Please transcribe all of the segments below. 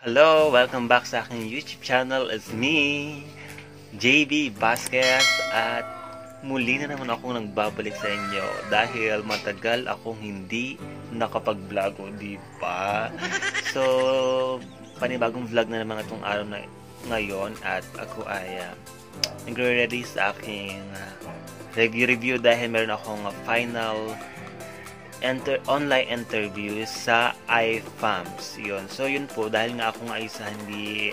Hello! Welcome back sa aking YouTube channel. It's me, JB Vasquez, at muli na naman akong nagbabalik sa inyo dahil matagal akong hindi nakapag-vlog, di ba? So, panibagong vlog na naman itong araw na ngayon at ako ay nagre-ready sa aking review dahil meron akong final online interview sa iFAMS. Yun. So, yun po. Dahil nga ako nga isa hindi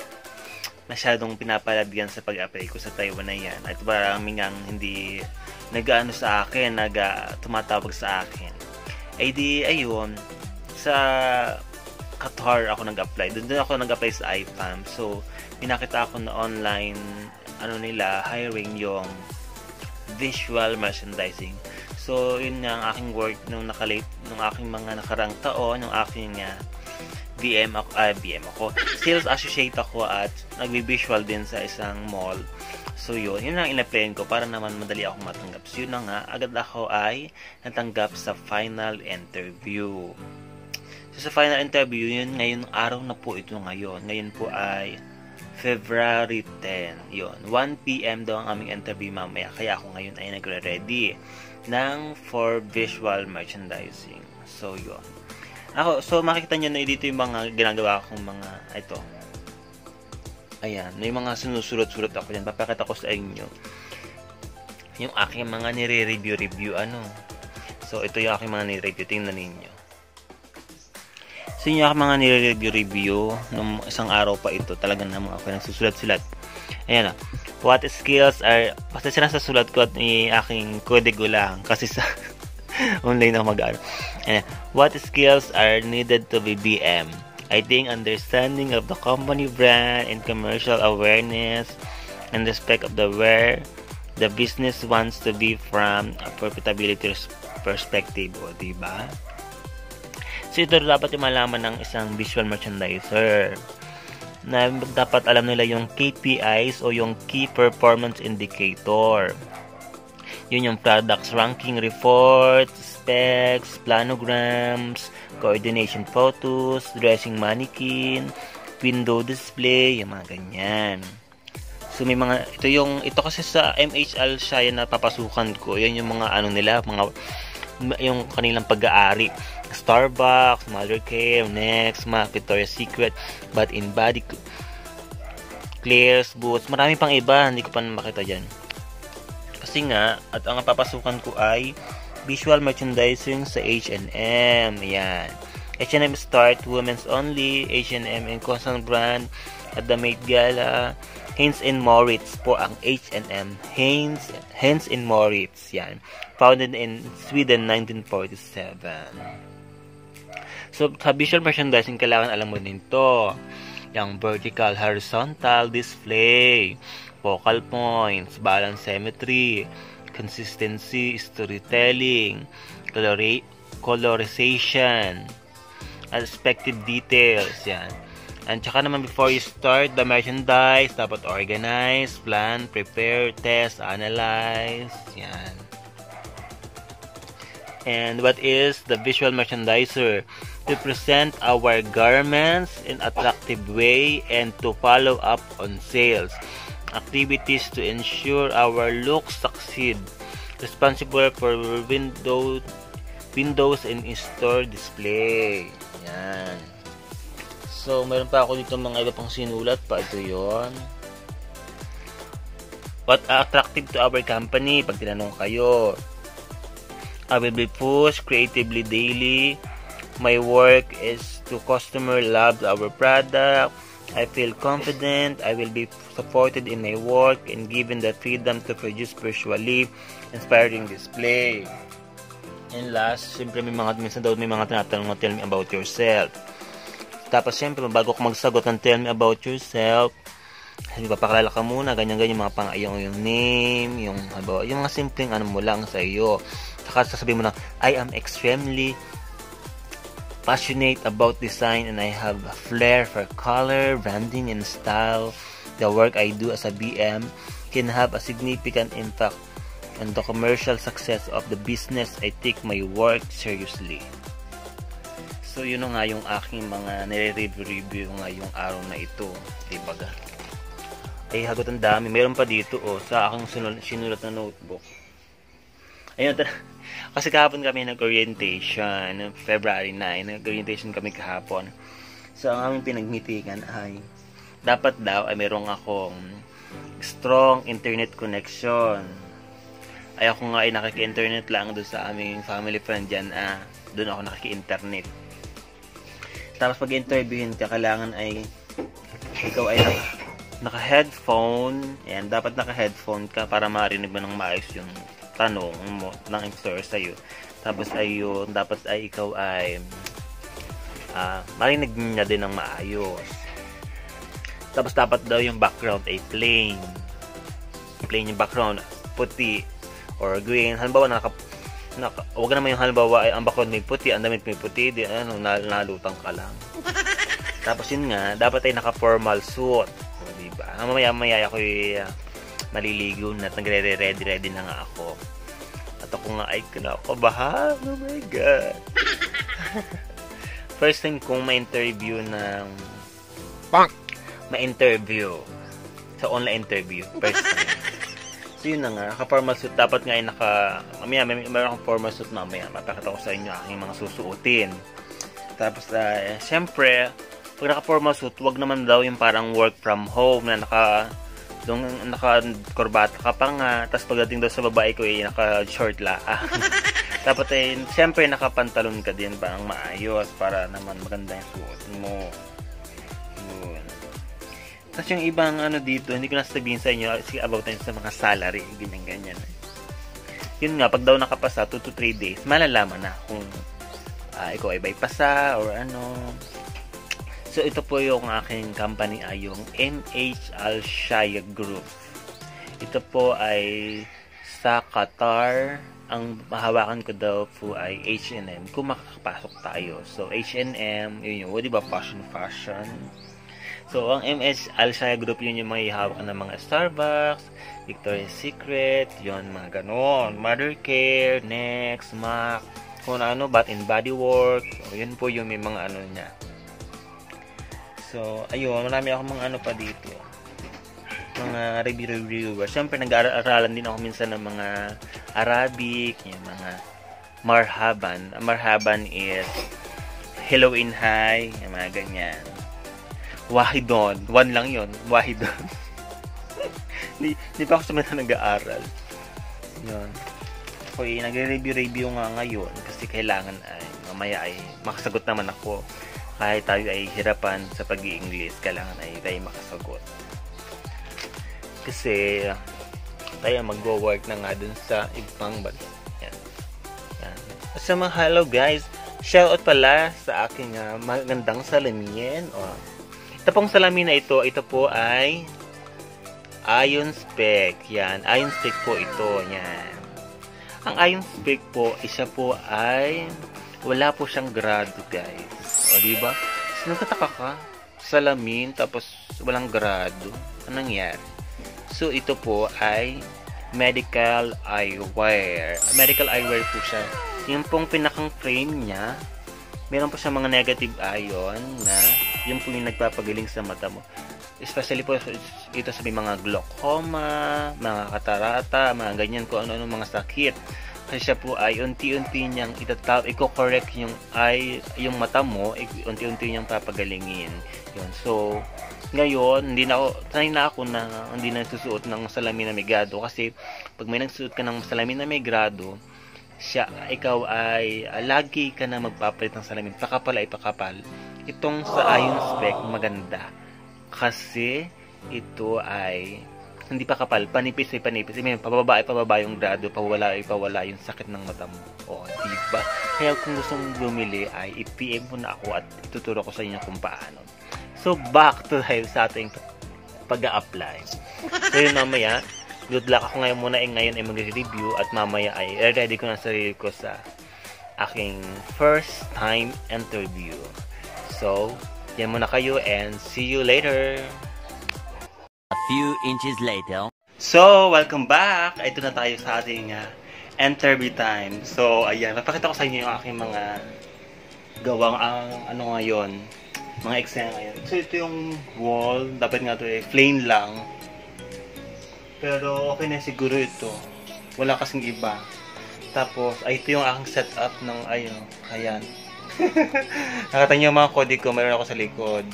masyadong pinapalad yan sa pag-apply ko sa Taiwan na yan. At marami nga hindi nag-ano sa akin, tumatawag sa akin. Ay di, ayun, sa Qatar ako nag-apply. Doon ako nag-apply sa iFAMS. So, pinakita ako na online, hiring yung visual merchandising. So, yun nga ang aking work nung aking mga nakarang taon, nung aking BM ako. Sales associate ako at nagbi-visual din sa isang mall. So, yun ang in-applyan ko para naman madali akong matanggap. So, yun na nga, agad ako ay natanggap sa final interview. So, sa final interview, yun ngayon, araw na po ito ngayon. Ngayon po ay February 10. Yun, 1 PM daw ang aming interview mamaya. Kaya ako ngayon ay nagre-ready for visual merchandising. So, yun. So, makikita nyo na dito yung mga ginagawa kong mga, ito. Ayan, yung mga sinusulat-sulat ako dyan. Papakita ko sa inyo yung aking mga nire-review, So, ito yung aking mga nire-review. Tingnan ninyo. So, yung aking mga nire-review, nung isang araw pa ito, talagang naman ako nagsusulat-sulat. Ayan na. What skills are, basta sila sa sulat ko at aking kodigo lang kasi sa online ako mag-aaral. What skills are needed to be BM? I think understanding of the company brand and commercial awareness and respect of where the business wants to be from a profitability perspective, o diba? So ito dapat yung malaman ng isang visual merchandiser, na dapat alam nila yung KPIs o yung Key Performance Indicator. Yun yung products ranking report, specs, planograms, coordination photos, dressing mannequin, window display, yung mga ganyan. So may ito kasi sa MHL siya yan napapasukan ko. Yan yung mga yung kanilang pag-aari. Starbucks, Mother Care, Next, Victoria's Secret, Bath & Body, Claire's, Boots, marami pang iba, hindi ko pa makita dyan. Kasi nga, at ang papasukan ko ay visual merchandising sa H&M. Yan. H&M Start, Women's Only, H&M and Constant Brand, at the Met Gala, Haynes & Moritz po ang H&M. Haynes & Moritz, yan. Founded in Sweden 1947. So, sa visual merchandising, kailangan alam mo din to. Yung vertical, horizontal display, focal points, balance symmetry, consistency, storytelling, colorization, respective details, yan. And tsaka naman before you start the merchandise, dapat organize, plan, prepare, test, analyze, yan. And what is the visual merchandiser? To present our garments in attractive way and to follow up on sales activities to ensure our looks succeed. Responsible for windows and in-store display. Yan. So, meron pa ako dito mga iba pang sinulat pa. Ito yon. What attractive to our company? Pag tinanong kayo. I will be pushed creatively daily. My work is to customer loves our product. I feel confident. I will be supported in my work and given the freedom to produce visually inspiring display. And last, siyempre minsan daw may mga tinatanong na tell me about yourself. Tapos siyempre bago ko magsagot ng tell me about yourself, papakilala ka muna, ganyan-ganyan mga yung name, yung mga simpleng mo lang sa iyo. Saka sasabihin mo na, I am extremely passionate about design and I have a flair for color, branding, and style. The work I do as a BM can have a significant impact on the commercial success of the business. I take my work seriously. So, yun na nga yung aking mga nire-review ngayong araw na ito. Diba ga? Ay, hagot ang dami. Meron pa dito, sa aking sinulat na notebook. Ayun, kasi kahapon kami nag-orientation, February 9, nag-orientation kami kahapon. So, ang aming pinagmitigan ay, dapat daw ay merong akong strong internet connection. Ay ako nga ay nakiki-internet lang doon sa aming family friend dyan, doon ako nakiki-internet. Tapos pag interviewin ka, kailangan ay ikaw ay naka-headphone. Ayan, dapat naka-headphone ka para marinig mo ng maayos yung tanong mo ng employer sa'yo. Tapos ay yun, dapat ay ikaw ay marinig niya din ng maayos. Tapos dapat daw yung background ay plain. Plain yung background, puti or green. Halimbawa, huwag naman yung halimbawa ay ang background may puti, ang damit may puti, di nalutang ka lang. Tapos yun nga, dapat ay naka-formal suit. So, diba? Mamaya ako maliligo na at nagre-ready na nga ako. At ako nga ay kinakabahan. Oh my God. First time kong ma-interview sa online interview. First time. So yun na nga, naka-formal suit. Dapat nga ay mamaya, mayroon akong formal suit mamaya. Mapakita ko sa inyo aking mga susuotin. Tapos, syempre, pag naka-formal suit, wag naman daw yung parang work from home na naka-korbata ka pa nga. Tapos pagdating daw sa babae ko, naka-short la. Dapat syempre, naka-pantalon ka din parang maayos para naman maganda yung suot mo. Yun. Tapos yung ibang dito, hindi ko na sabihin sa inyo, sige about tayo sa mga salary, ganyan. Yun nga, pag daw nakapasa 2 to 3 days, malalaman na kung ikaw ay bypassa or ano. So, ito po yung aking company ay yung MH Al Shaya Group. Ito po ay sa Qatar. Ang mahawakan ko daw po ay H&M kung makakapasok tayo. So, H&M, yun yung, di ba, fashion. So, ang MH Al Shaya Group, yun yung may hawak ng mga Starbucks, Victoria's Secret, yun, mga ganon. Mother Care, Next, MAC, kung ano, Bath and Body Works. So, yun po yung may mga niya. So, ayun, marami akong mga pa dito. Mga reviewer. Siyempre, nag-aaralan din ako minsan ng mga Arabic, yung mga marhaban. Marhaban is hello in hi, yung mga ganyan. Wahidon. One lang yun. Wahidon. Di pa ako sa mga nag-aaral. Yun. Ako nagre-review nga ngayon kasi kailangan ay mamaya ay makasagot naman ako. Kahit tayo ay hirapan sa pag-i-English, kailangan ay tayo makasagot. Kasi tayo mag-work na nga dun sa ibang bansa. Yan. So mga hello guys. Shoutout pala sa aking magandang salamin. Ito pong salamin na ito po ay Iron Spec. Yan, Iron Spec po ito. Yan. Ang Iron Spec po, isa po ay wala po siyang grado, guys. O, diba? So, nagtataka ka, salamin, tapos walang grado. Anong nangyari? So, ito po ay medical eyewear. Medical eyewear po siya. Yung pong pinakang frame niya, meron po siya mga negative ion na yun po yung nagpapagaling sa mata mo. Especially po ito sa mga glaucoma, mga katarata, mga ganyan, kung ano-ano mga sakit. Kasi siya po ay unti-unti niyang i-correct yung mata mo, unti-unti niyang papagalingin. Yun. So, ngayon, sanay na ako na hindi na susuot ng salamin na may grado. Kasi, pag may nagsuot ka ng salamin na may grado, ikaw ay lagi ka na magpapalit ng salamin. Pakapal ay pakapal. Itong sa Iron Spec, maganda. Kasi, ito ay hindi pa kapal, panipis ay panipis. May pababa yung grado, pawala yung sakit ng mata mo. O, diba? Kaya kung gusto mong bumili ay i-PM mo na ako at ituturo ko sa inyo kung paano. So, back to sa ating pag-a-apply. So, yun mamaya, good luck ako ngayon muna ngayon ay mag-review at mamaya ay ready ko na sarili ko sa aking first time interview. So, yan muna kayo and see you later! A few inches later. So, welcome back! Ito na tayo sa ating interview time. So, ayan, mapakita ko sa inyo yung aking mga gawang ang ano ngayon, mga eksena ngayon. So ito yung wall, dapat nga ito plain lang. Pero okay na siguro ito. Wala kasing iba. Tapos, ito yung aking setup ng ayan. Nakita niyo yung mga kode ko, meron ako sa likod.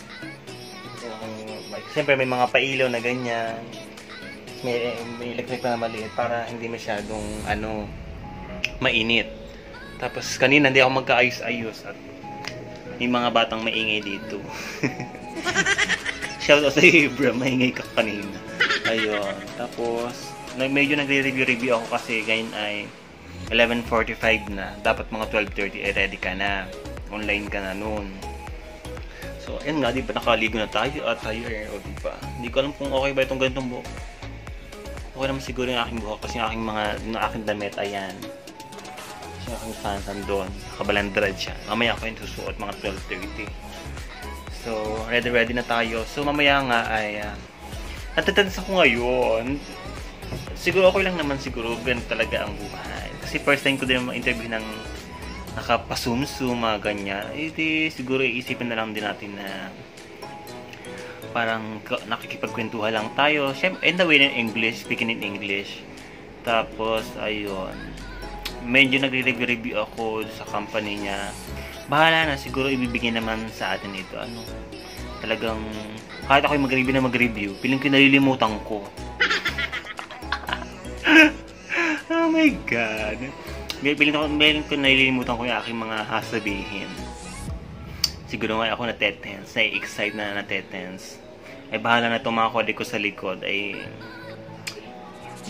Siyempre may mga pailaw na ganyan. May electric na maliit para hindi masyadong mainit. Tapos kanina hindi ako magkaayos-ayos at may mga batang maingay dito. Shout out sa Ibra, maingay ka kanina. Ayun. Tapos medyo nagre-review ako kasi ngayon ay 11:45 na. Dapat mga 12:30 ready ka na. Online ka na noon. So, ayun nga, di ba nakaligo na tayo at tayo o di ba? Hindi ko alam kung okay ba itong ganitong buhok. Okay naman siguro yung aking buhok kasi yung aking damit, ayan. Kasi yung aking fans andun. Nakabalandrad siya. Mamaya ako yung susuot mga 12:30. So, ready na tayo. So, mamaya nga ay natatadas ako ngayon. Siguro okay lang naman siguro. Ganun talaga ang buhay. Kasi first time ko din ma-interview ng nakapasumsum, mga ganyan. Siguro iisipin na lang din natin na parang nakikipagkwentuhan lang tayo. Siyempre, in the way in English, speaking in English. Tapos, ayun. Medyo nagre-review ako sa company niya. Bahala na, siguro ibibigay naman sa atin ito. Talagang, kahit ako mag-review, piling ko nalilimutan ko. Oh my God. Meron ko nalilimutan ko yung aking mga sasabihin. Siguro nga ako natetense, na-excite na natetense. Ay bahala na itong mga kode ko sa likod. Ay,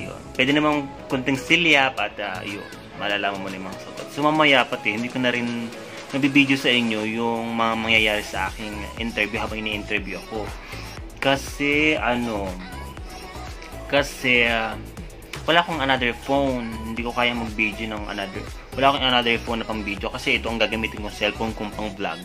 yun. Pwede namang kunting silyap at yun, malalaman mo na yung mga sagot. So mamaya pati, hindi ko na rin nabibideo sa inyo yung mga mangyayari sa aking interview habang ini-interview ako. Kasi, wala akong another phone. Hindi ko kaya mag-video ng wala akong another phone na pang video kasi ito ang gagamitin kong cellphone kung pang vlog.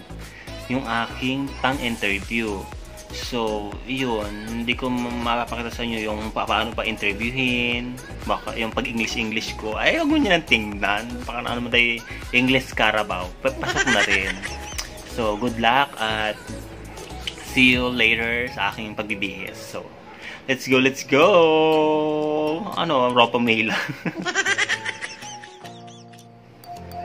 Yung aking interview. So, yun. Hindi ko mapapakita sa inyo yung paano pa interviewin. Baka yung pag-English ko. Ay, huwag mo nyo nang tingnan. Baka na mo tayo English Carabao. Pasok na rin. So, good luck at see you later sa aking pagbibihis. So, let's go! Ropa mail.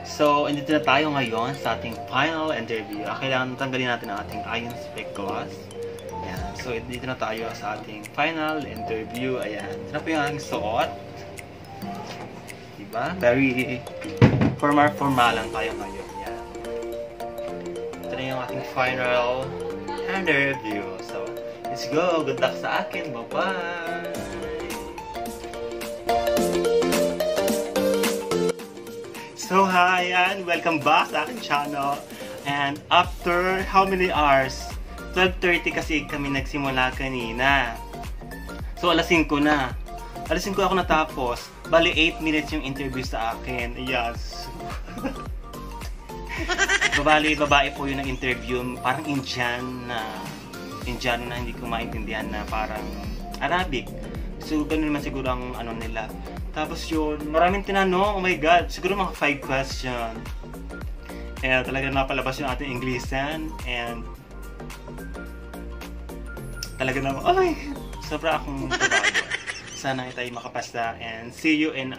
So, andito na tayo ngayon sa ating final interview. Kailangan tanggalin natin ang ating iron spec gloss. Ayan. So, andito na tayo sa ating final interview. Ayan. Ito na po yung aking suot. Diba? Very formal lang tayo ngayon. Ayan. Ito na yung ating final interview. So, let's go! Good luck sa akin! Bye-bye! So, hi! And welcome back sa aking channel. And after how many hours? 12:30 kasi kami nagsimula kanina. So, alas 5 na. Alas 5 ako natapos. Bali, 8 minutes yung interview sa akin. Yes! Babae po yun ang interview. Parang Indiano na hindi ko maintindihan na parang Arabic. So, ganun naman siguro ang nila. Tapos yun, maraming tinanong. Oh my God, siguro mga 5 question. And talaga napalabas yung ating Englishan. And talaga naman, sobra akong trabaho. Sana tayo makapasta. And see you in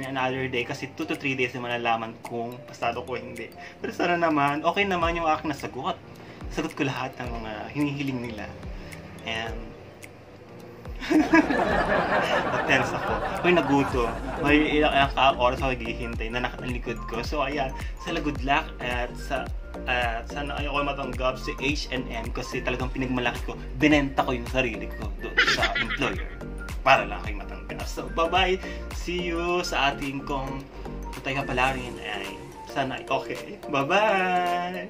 another day. Kasi 2 to 3 days na malalaman kung pasado ko hindi. Pero sana naman, okay naman yung aking nasagot. Sagot ko lahat ng mga hinihiling nila. And tense ako. Naguto. May ilang oras ako naghihintay na nakatalikod ko. So ayan, sana good luck at sana ayoko matanggap si H&M kasi talagang pinagmalaki ko. Binenta ko yung sarili ko doon sa employer para lang kayo matanggap. So bye-bye. See you sa ating kung tutay ka pala rin. Ay, sana okay. Bye-bye!